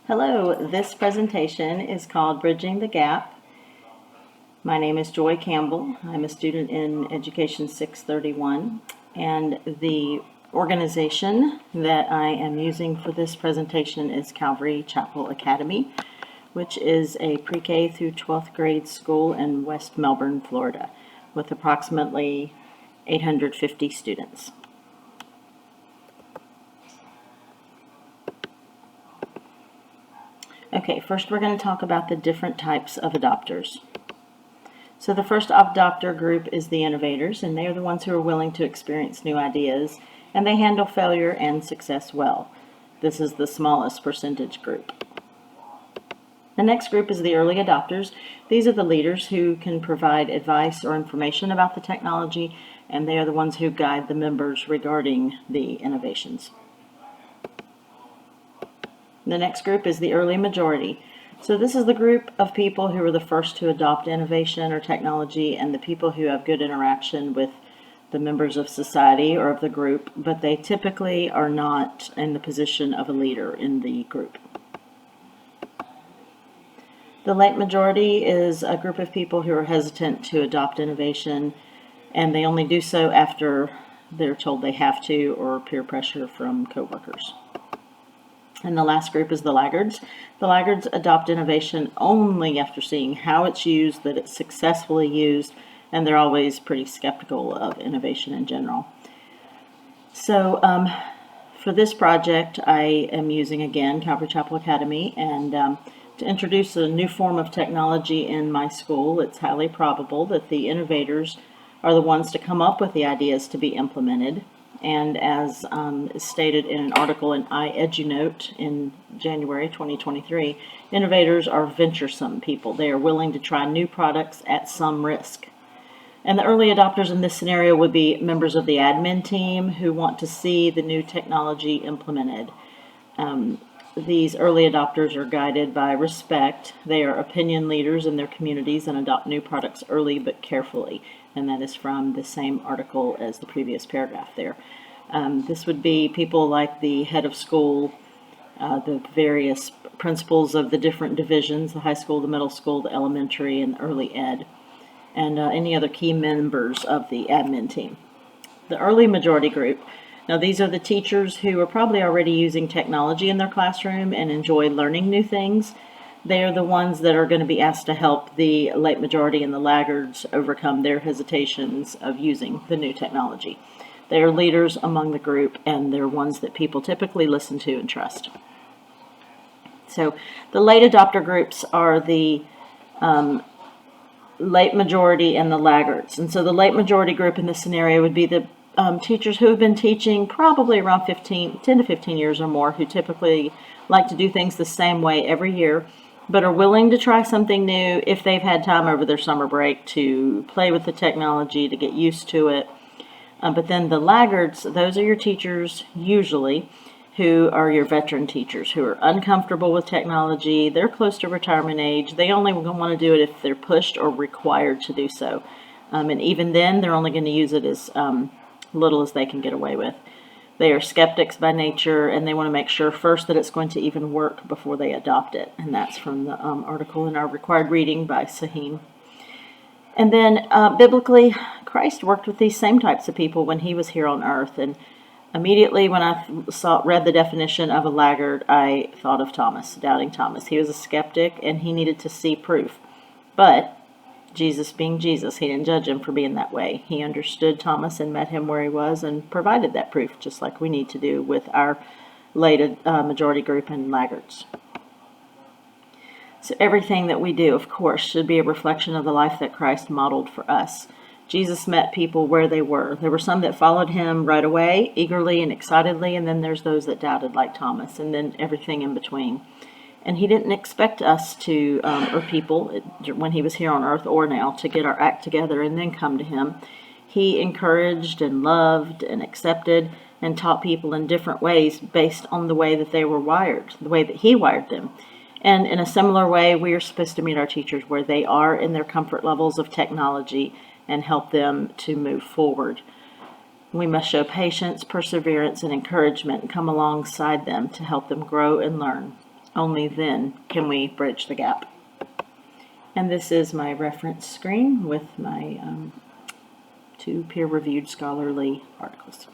Hello, this presentation is called Bridging the Gap. My name is Joy Campbell. I'm a student in Education 631, and the organization that I am using for this presentation is Calvary Chapel Academy, which is a pre-K through 12th grade school in West Melbourne, Florida, with approximately 850 students. Okay, first we're going to talk about the different types of adopters. So the first adopter group is the innovators, and they are the ones who are willing to experience new ideas, and they handle failure and success well. This is the smallest percentage group. The next group is the early adopters. These are the leaders who can provide advice or information about the technology, and they are the ones who guide the members regarding the innovations. The next group is the early majority. So this is the group of people who are the first to adopt innovation or technology, and the people who have good interaction with the members of society or of the group, but they typically are not in the position of a leader in the group. The late majority is a group of people who are hesitant to adopt innovation, and they only do so after they're told they have to or peer pressure from coworkers. And the last group is the laggards. The laggards adopt innovation only after seeing how it's used, that it's successfully used, and they're always pretty skeptical of innovation in general. So for this project, I am using, again, Calvary Chapel Academy, and to introduce a new form of technology in my school, it's highly probable that the innovators are the ones to come up with the ideas to be implemented. And as is stated in an article in EDUC in January 2023, innovators are venturesome people. They are willing to try new products at some risk. And the early adopters in this scenario would be members of the admin team who want to see the new technology implemented. These early adopters are guided by respect. They are opinion leaders in their communities and adopt new products early but carefully. And that is from the same article as the previous paragraph there. This would be people like the head of school, the various principals of the different divisions, the high school, the middle school, the elementary, and early ed, and any other key members of the admin team. The early majority group, now these are the teachers who are probably already using technology in their classroom and enjoy learning new things. They are the ones that are going to be asked to help the late majority and the laggards overcome their hesitations of using the new technology. They are leaders among the group, and they're ones that people typically listen to and trust. So the late adopter groups are the late majority and the laggards. And so the late majority group in this scenario would be the teachers who have been teaching probably around 10 to 15 years or more, who typically like to do things the same way every year, but are willing to try something new if they've had time over their summer break to play with the technology, to get used to it. But then the laggards, those are your teachers usually who are your veteran teachers, who are uncomfortable with technology. They're close to retirement age. They only want to do it if they're pushed or required to do so. And even then, they're only going to use it as little as they can get away with. They are skeptics by nature, and they want to make sure first that it's going to even work before they adopt it. And that's from the article in our required reading by Sahim. And then biblically, Christ worked with these same types of people when he was here on earth. And immediately when I read the definition of a laggard, I thought of Thomas, doubting Thomas. He was a skeptic, and he needed to see proof. But Jesus being Jesus, he didn't judge him for being that way. He understood Thomas and met him where he was and provided that proof, just like we need to do with our late majority group and laggards. So everything that we do, of course, should be a reflection of the life that Christ modeled for us. Jesus met people where they were. There were some that followed him right away, eagerly and excitedly, and then there's those that doubted, like Thomas, and then everything in between. And he didn't expect us to, or people, when he was here on earth or now, to get our act together and then come to him. He encouraged and loved and accepted and taught people in different ways based on the way that they were wired, the way that he wired them. And in a similar way, we are supposed to meet our teachers where they are in their comfort levels of technology and help them to move forward. We must show patience, perseverance, and encouragement and come alongside them to help them grow and learn. only then can we bridge the gap. And this is my reference screen with my 2 peer-reviewed scholarly articles.